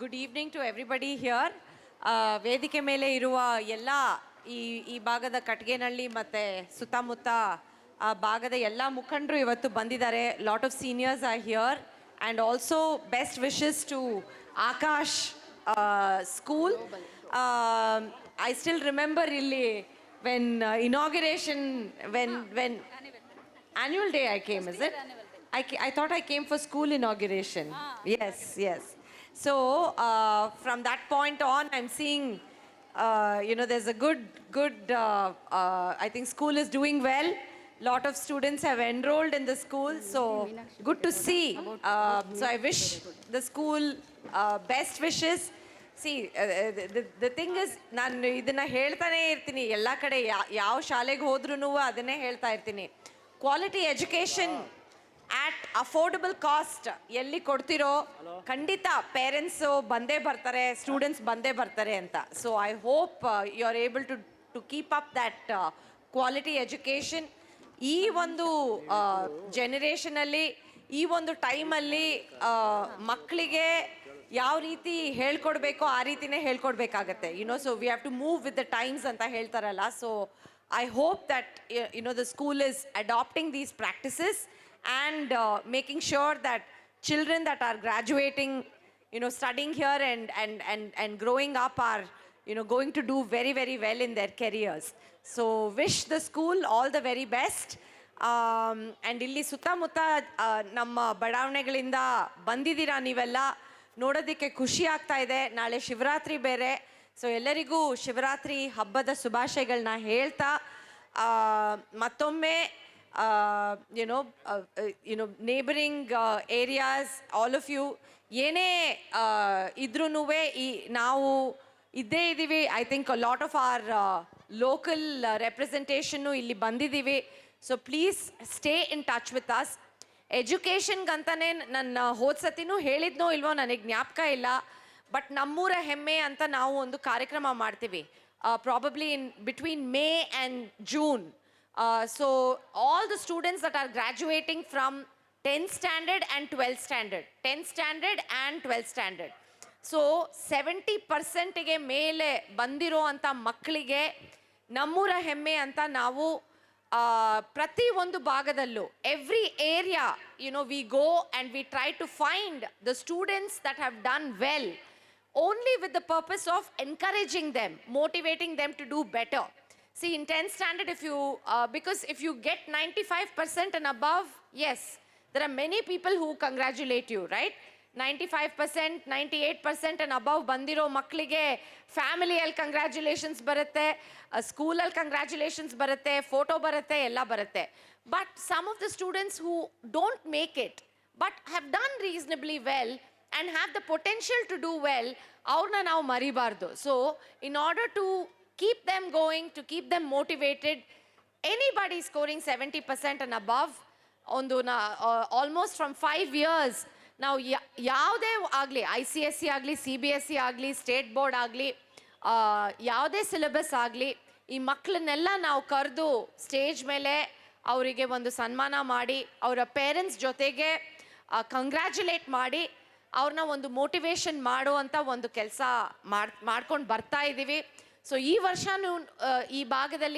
Good evening to everybody here. ವೇದಿಕೆ ಮೇಲೆ ಇರುವ ಎಲ್ಲ ಈ ಭಾಗದ ಕಟ್ಗೆನಹಳ್ಳಿ ಮತ್ತು ಸುತ್ತಮುತ್ತ ಆ ಭಾಗದ ಎಲ್ಲ ಮುಖಂಡರು ಇವತ್ತು ಬಂದಿದ್ದಾರೆ. Lot of seniors are here and also best wishes to Akash school. I still remember ಇಲ್ಲಿ when inauguration when annual day I came, is it? I thought I came for school inauguration. Yes. So from that point on, I'm seeing, there's a good. I think school is doing well. Lot of students have enrolled in the school, so good to see. So I wish the school best wishes. See, the thing is, ನಾನು ಇದನ್ನ ಹೇಳ್ತಾನೆ ಇರ್ತೀನಿ ಎಲ್ಲ ಕಡೆ, ಯಾವ ಶಾಲೆಗೆ ಹೋದ್ರೂ ಅದನ್ನೇ ಹೇಳ್ತಾ ಇರ್ತೀನಿ. ಕ್ವಾಲಿಟಿ ಎಜುಕೇಷನ್ ಆಟ್ ಅಫೋರ್ಡಬಲ್ ಕಾಸ್ಟ್ ಎಲ್ಲಿ ಕೊಡ್ತಿರೋ ಖಂಡಿತ ಪೇರೆಂಟ್ಸು ಬಂದೇ ಬರ್ತಾರೆ, ಸ್ಟೂಡೆಂಟ್ಸ್ ಬಂದೇ ಬರ್ತಾರೆ ಅಂತ. So I hope you are able to keep up that quality education. ಈ ಒಂದು ಜೆನರೇಷನಲ್ಲಿ, ಈ ಒಂದು ಟೈಮಲ್ಲಿ ಮಕ್ಕಳಿಗೆ ಯಾವ ರೀತಿ ಹೇಳ್ಕೊಡ್ಬೇಕೋ ಆ ರೀತಿನೇ ಹೇಳ್ಕೊಡ್ಬೇಕಾಗತ್ತೆ. So we have to move with the times ಅಂತ ಹೇಳ್ತಾರಲ್ಲ. So I hope that the school is adopting these practices and making sure that children that are graduating, studying here and growing up are going to do very, very well in their careers. So wish the school all the very best. And ಇಲ್ಲಿ ಸುತ್ತಮುತ್ತ ನಮ್ಮ ಬಡಾವಣೆಗಳಿಂದ ಬಂದಿದ್ದೀರಾ ನೀವೆಲ್ಲ, ನೋಡೋದಕ್ಕೆ ಖುಷಿ ಆಗ್ತಾ ಇದೆ. ನಾಳೆ ಶಿವರಾತ್ರಿ ಬೇರೆ. ಸೊ ಎಲ್ಲರಿಗೂ ಶಿವರಾತ್ರಿ ಹಬ್ಬದ ಶುಭಾಶಯಗಳನ್ನ ಹೇಳ್ತಾ, ಮತ್ತೊಮ್ಮೆ neighbouring areas, all of you ಏನೇ ಇದ್ರೂ ನಾವು ಇದ್ದೇ ಇದ್ದೀವಿ. I think lot of our local ರೆಪ್ರೆಸೆಂಟೇಷನ್ನು ಇಲ್ಲಿ ಬಂದಿದ್ದೀವಿ. So please stay in touch with us. ಎಜುಕೇಷನ್ಗಂತಾನೆ ನನ್ನ ಹೋದ್ಸತಿನೂ ಹೇಳಿದ್ನೋ ಇಲ್ವೋ ನನಗೆ ಜ್ಞಾಪಕ ಇಲ್ಲ, ಬಟ್ ನಮ್ಮೂರ ಹೆಮ್ಮೆ ಅಂತ ನಾವು ಒಂದು ಕಾರ್ಯಕ್ರಮ ಮಾಡ್ತೀವಿ, probably in between May and June. So all the students that are graduating from 10th standard and 12th standard, 10th standard and 12th standard, so 70%ಗೆ ಮೇಲೆ ಬಂದಿರೋ ಅಂಥ ಮಕ್ಕಳಿಗೆ ನಮ್ಮೂರ ಹೆಮ್ಮೆ ಅಂತ ನಾವು ಪ್ರತಿ ಒಂದು ಭಾಗದಲ್ಲೂ, every area, we go and we try to find the students that have done well, only with the purpose of encouraging them, motivating them to do better. See, in 10th standard, because if you get 95% and above, yes, there are many people who congratulate you, right? 95%, 98% and above bandiro maklige family al congratulations barutte, school al congratulations barutte, photo barutte, ella barutte. But some of the students who don't make it but have done reasonably well and have the potential to do well, avrna now maribardu. So in order to keep them going, to keep them motivated, anybody scoring 70% and above on almost from 5 years now, ಯಾವುದೇ ಆಗಲಿ, ICSE ಆಗಲಿ, CBSE ಆಗಲಿ, state board ಆಗಲಿ, ಯಾವುದೇ syllabus ಆಗಲಿ, ಈ ಮಕ್ಕಳನ್ನೆಲ್ಲ ನಾವು ಕರೆದು ಸ್ಟೇಜ್ ಮೇಲೆ ಅವರಿಗೆ ಒಂದು ಸನ್ಮಾನ ಮಾಡಿ, ಅವರ ಪೇರೆಂಟ್ಸ್ ಜೊತೆಗೆ ಕಂಗ್ರ್ಯಾಚುಲೇಟ್ ಮಾಡಿ, ಅವ್ರನ್ನ ಒಂದು ಮೋಟಿವೇಶನ್ ಮಾಡುವಂಥ ಒಂದು ಕೆಲಸ ಮಾಡ್ಕೊಂಡು ಬರ್ತಾ ಇದ್ದೀವಿ. ಸೊ ಈ ವರ್ಷನೂ ಈ ಭಾಗದಲ್ಲಿ